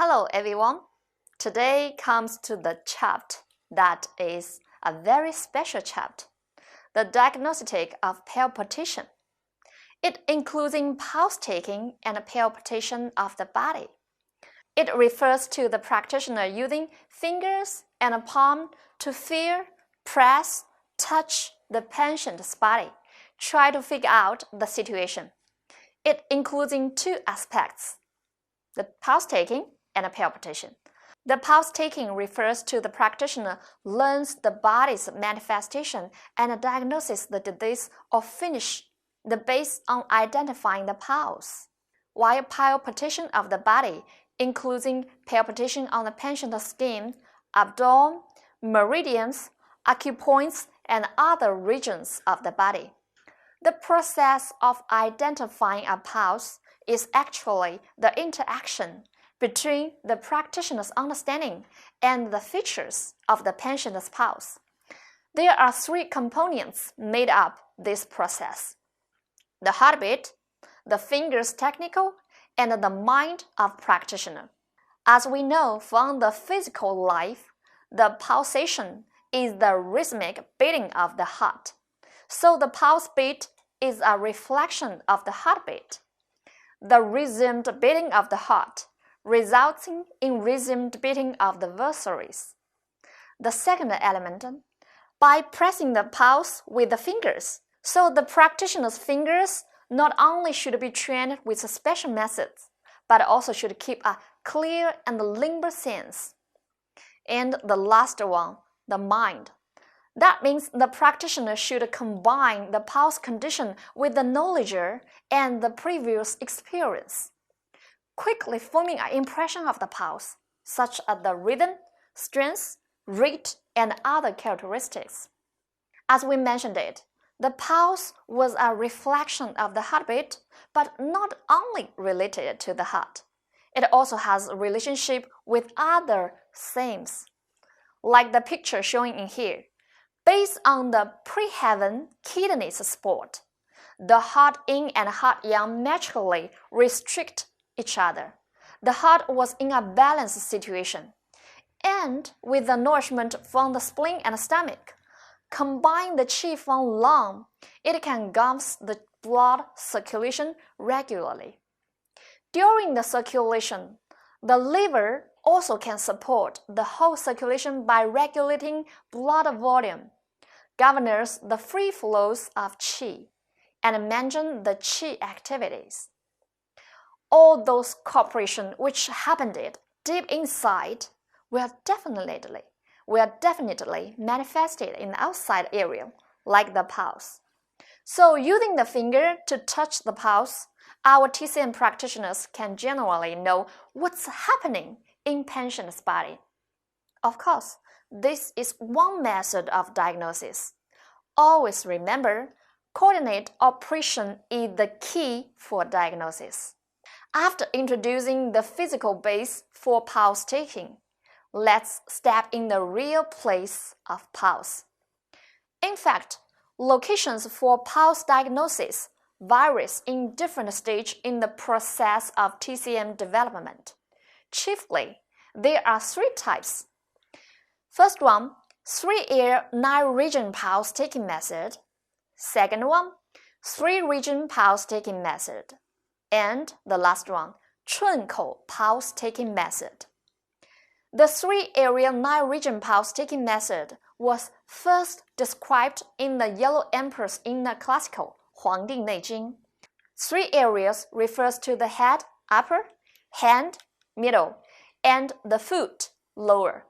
Hello everyone. Today comes to the chapter that is a very special chapter, the diagnostic of palpitation. It includes pulse taking and palpitation of the body. It refers to the practitioner using fingers and palm to feel, press, touch the patient's body, try to figure out the situation. It includes two aspects, the pulse taking and palpitation. The pulse taking refers to the practitioner learns the body's manifestation and diagnoses the disease or finish the based on identifying the pulse. While palpitation of the body, including palpitation on the patient's skin, abdomen, meridians, acupoints, and other regions of the body. The process of identifying a pulse is actually the interaction between the practitioner's understanding and the features of the patient's pulse. There are three components made up this process: the heartbeat, the fingers technical, and the mind of practitioner. As we know from the physical life, the pulsation is the rhythmic beating of the heart. So the pulse beat is a reflection of the heartbeat. The rhythmed beating of the heart resulting in rhythmed beating of the vertebrae. The second element, by pressing the pulse with the fingers. So the practitioner's fingers not only should be trained with special methods, but also should keep a clear and limber sense. And the last one, the mind. That means the practitioner should combine the pulse condition with the knowledge and the previous experience, quickly forming an impression of the pulse, such as the rhythm, strength, rate, and other characteristics. As we mentioned it, the pulse was a reflection of the heartbeat, but not only related to the heart. It also has a relationship with other themes, like the picture showing in here. Based on the pre-heaven kidney support, the heart yin and heart yang naturally restrict each other. The heart was in a balanced situation, and with the nourishment from the spleen and stomach, combine the qi from lung, it can gums the blood circulation regularly. During the circulation, the liver also can support the whole circulation by regulating blood volume, governs the free flows of qi, and manages the qi activities. All those cooperation which happened deep inside will definitely manifested in the outside area, like the pulse. So using the finger to touch the pulse, our TCM practitioners can generally know what's happening in patient's body. Of course, this is one method of diagnosis. Always remember, coordinate operation is the key for diagnosis. After introducing the physical base for pulse taking, let's step in the real place of pulse. In fact, locations for pulse diagnosis varies in different stages in the process of TCM development. Chiefly, there are three types. First one, 3-ear 9-region pulse taking method. Second one, 3-region pulse taking method. And the last one, 顺口 pulse taking method. The 3-area 9-region pulse taking method was first described in the Yellow Emperor's inner classical, 黄帝内经. 3 areas refers to the head, upper, hand, middle, and the foot, lower.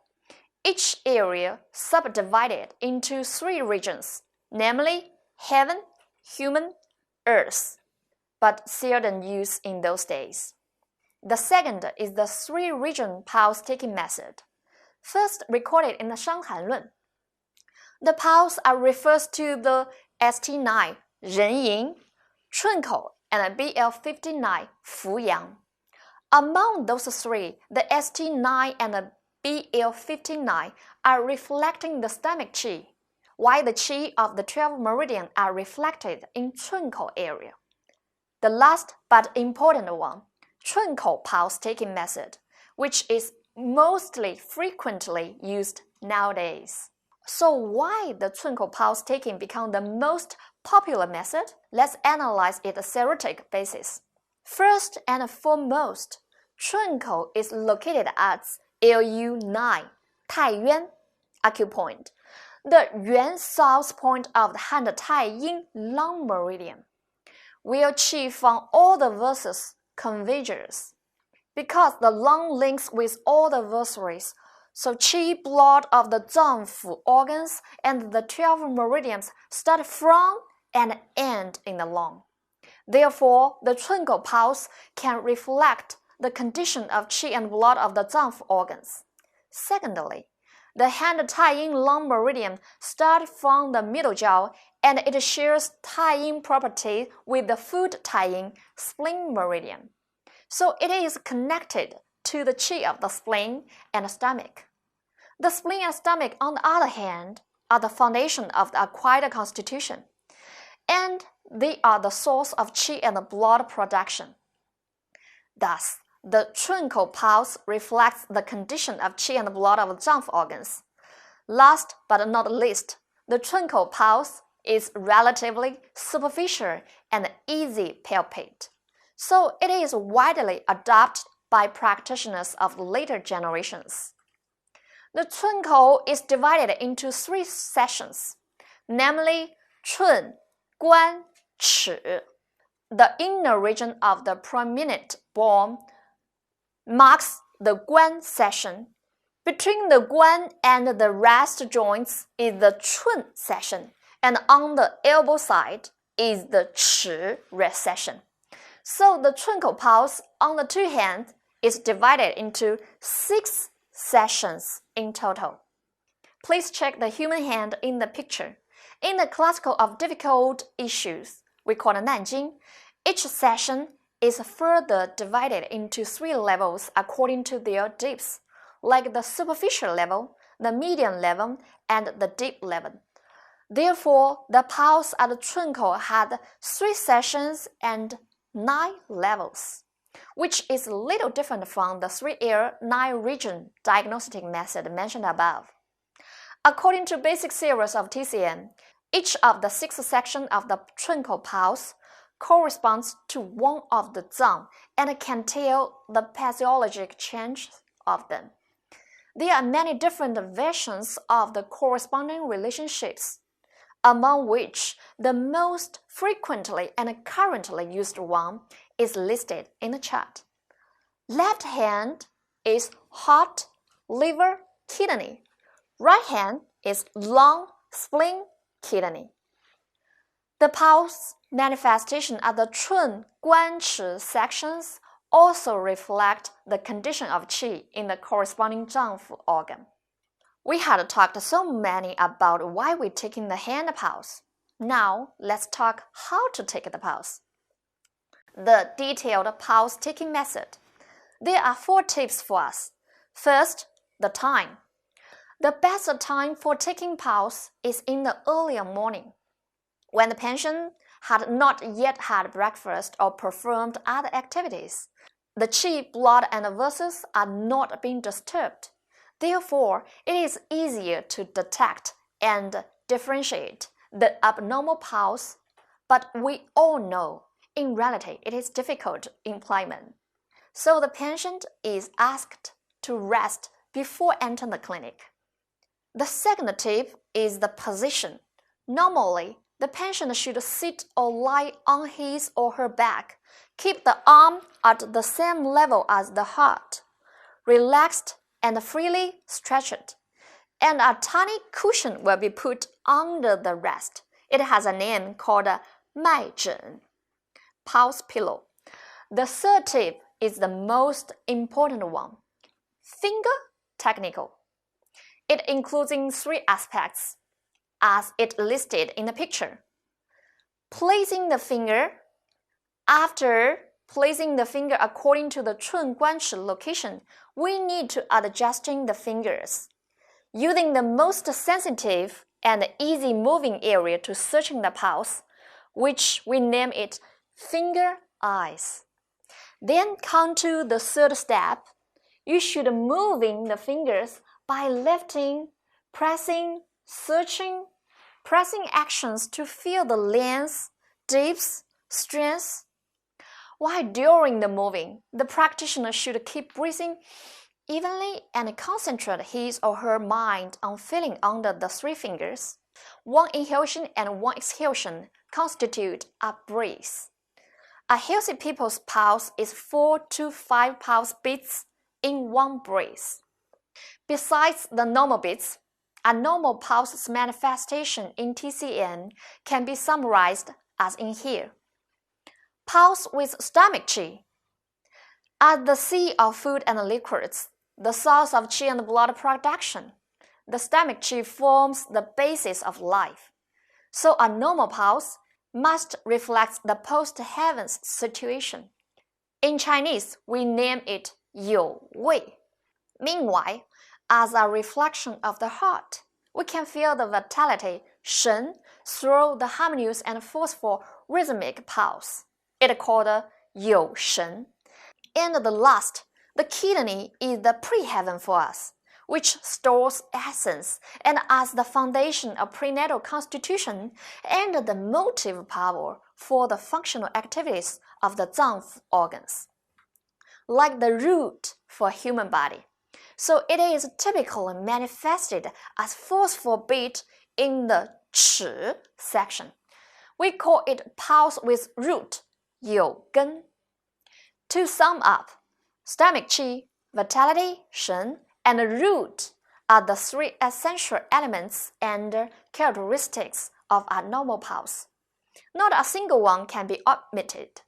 Each area subdivided into 3 regions, namely heaven, human, earth, but seldom used in those days. The second is the 3-region pulse taking method, first recorded in the Shanghai Lun. The pulse refers to the ST9, 人迎, 顺口, and BL59, 扶阳. Among those 3, the ST9 and the BL59 are reflecting the stomach qi, while the qi of the 12 meridian are reflected in 顺口 area. The last but important one, 顺口 pulse taking method, which is mostly frequently used nowadays. So why the 寸口 pulse taking become the most popular method? Let's analyze its theoretic basis. First and foremost, 寸口 is located at LU9, 太渊 acupoint, the yuan south point of the hand 太阴 long meridian, where qi from all the verses converges. Because the lung links with all the vertebrae, so qi blood of the 脏腑 organs and the 12 meridians start from and end in the lung. Therefore, the 寸口 pulse can reflect the condition of qi and blood of the 脏腑 organs. Secondly, the hand 太阴 long meridian starts from the middle jaw and it shares 太阴 property with the foot 太阴 spleen meridian. So it is connected to the qi of the spleen and stomach. The spleen and stomach, on the other hand, are the foundation of the acquired constitution, and they are the source of qi and blood production. Thus, the 寸口 pulse reflects the condition of qi and blood of the 脏腑 organs. Last but not least, the 寸口 pulse is relatively superficial and easy palpate. So it is widely adopted by practitioners of later generations. The 寸口 is divided into 3 sections, namely 寸, 关, 齿. The inner region of the prominent bone marks the 关 section. Between the 关and the rest joints is the 寸 section, and on the elbow side is the 齿 rest section. So the 寸口 pulse on the 2 hands is divided into 6 sections in total. Please check the human hand in the picture. In the classical of difficult issues, we call it Nanjing, each section is further divided into 3 levels according to their depths, like the superficial level, the medium level, and the deep level. Therefore, the pulse at the 寸口 had 3 sections and 9 levels, which is a little different from the 3-ear 9-region diagnostic method mentioned above. According to basic series of TCM, each of the 6 sections of the 寸口 pulse corresponds to one of the 脏 and can tell the physiologic change of them. There are many different versions of the corresponding relationships, among which the most frequently and currently used one is listed in the chart. Left hand is heart, liver, kidney. Right hand is lung, spleen, kidney. The pulse manifestation at the 寸, 关, 齿 sections also reflect the condition of qi in the corresponding 脏腑 organ. We had talked so many about why we're taking the hand pulse. Now, let's talk how to take the pulse. The detailed pulse taking method. There are 4 tips for us. First, the time. The best time for taking pulse is in the earlier morning, when the patient had not yet had breakfast or performed other activities. The qi, blood, and vessels are not being disturbed. Therefore, it is easier to detect and differentiate the abnormal pulse, but we all know, in reality, it is difficult employment. So the patient is asked to rest before entering the clinic. The second tip is the position. Normally, the patient should sit or lie on his or her back. Keep the arm at the same level as the heart, relaxed and freely stretched, and a tiny cushion will be put under the rest. It has a name called 脉枕, pulse pillow. The third tip is the most important one, finger technical. It includes 3 aspects, as it listed in the picture. Placing the finger. After placing the finger according to the 寸, 关, 齿 location, we need to adjusting the fingers, using the most sensitive and easy moving area to searching the pulse, which we name it finger eyes. Then come to the third step, You should moving the fingers by lifting, pressing, searching, pressing actions to feel the length, depth, strength. While during the moving, the practitioner should keep breathing evenly and concentrate his or her mind on feeling under the 3 fingers. One inhalation and one exhalation constitute a breath. A healthy people's pulse is 4 to 5 pulse beats in one breath. Besides the normal beats, a normal pulse's manifestation in TCM can be summarized as in here. Pulse with stomach qi. As the sea of food and liquids, the source of qi and blood production, the stomach qi forms the basis of life. So a normal pulse must reflect the post-heavens situation. In Chinese, we name it 有味. Meanwhile, as a reflection of the heart, we can feel the vitality, shen, through the harmonious and forceful rhythmic pulse. It is called 有神. And the last, the kidney is the pre-heaven for us, which stores essence and as the foundation of prenatal constitution and the motive power for the functional activities of the zang organs. Like the root for human body. So it is typically manifested as forceful beat in the chi section. We call it pulse with root, 有根. To sum up, stomach qi, vitality, shen, and root are the 3 essential elements and characteristics of a normal pulse. Not a single one can be omitted.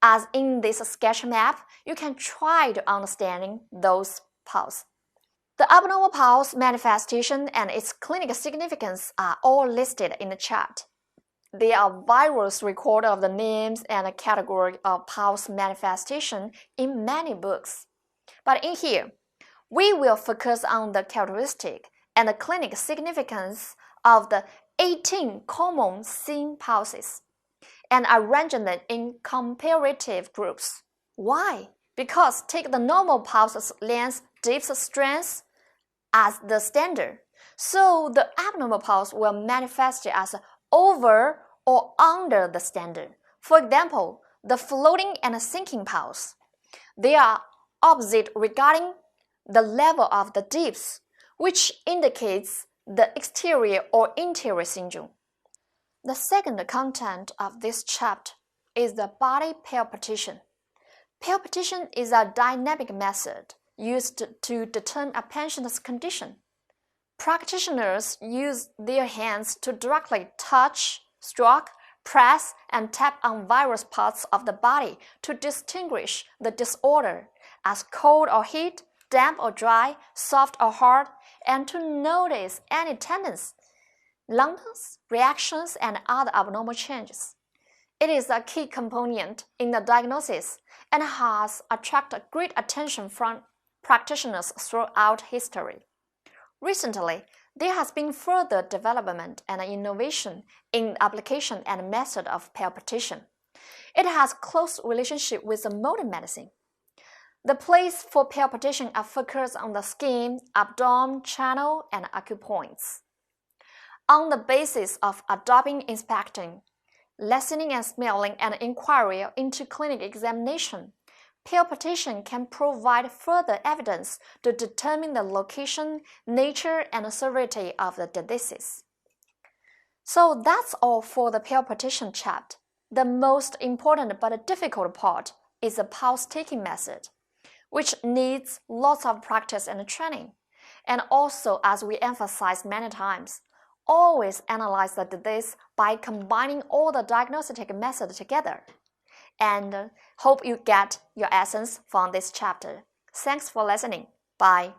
As in this sketch map, you can try to understand those pulses. The abnormal pulse manifestation and its clinical significance are all listed in the chart. There are various records of the names and category of pulse manifestation in many books. But in here, we will focus on the characteristic and the clinical significance of the 18 common seen pulses and arrange them in comparative groups. Why? Because take the normal pulse's length, depth, strength as the standard. So the abnormal pulse will manifest as over or under the standard. For example, the floating and sinking pulse. They are opposite regarding the level of the depth, which indicates the exterior or interior syndrome. The second content of this chapter is the body palpitation. Palpitation is a dynamic method used to determine a patient's condition. Practitioners use their hands to directly touch, stroke, press, and tap on various parts of the body to distinguish the disorder as cold or heat, damp or dry, soft or hard, and to notice any tendencies, lumpiness, reactions, and other abnormal changes. It is a key component in the diagnosis and has attracted great attention from practitioners throughout history. Recently, there has been further development and innovation in the application and method of palpitation. It has close relationship with the modern medicine. The place for palpitation are focused on the skin, abdomen, channel, and acupoints. On the basis of adopting, inspecting, listening and smelling, and inquiry into clinical examination, palpitation can provide further evidence to determine the location, nature, and severity of the disease. So that's all for the palpitation chapter. The most important but difficult part is the pulse-taking method, which needs lots of practice and training. And also, as we emphasize many times, always analyze the disease by combining all the diagnostic methods together. And hope you get your essence from this chapter. Thanks for listening. Bye.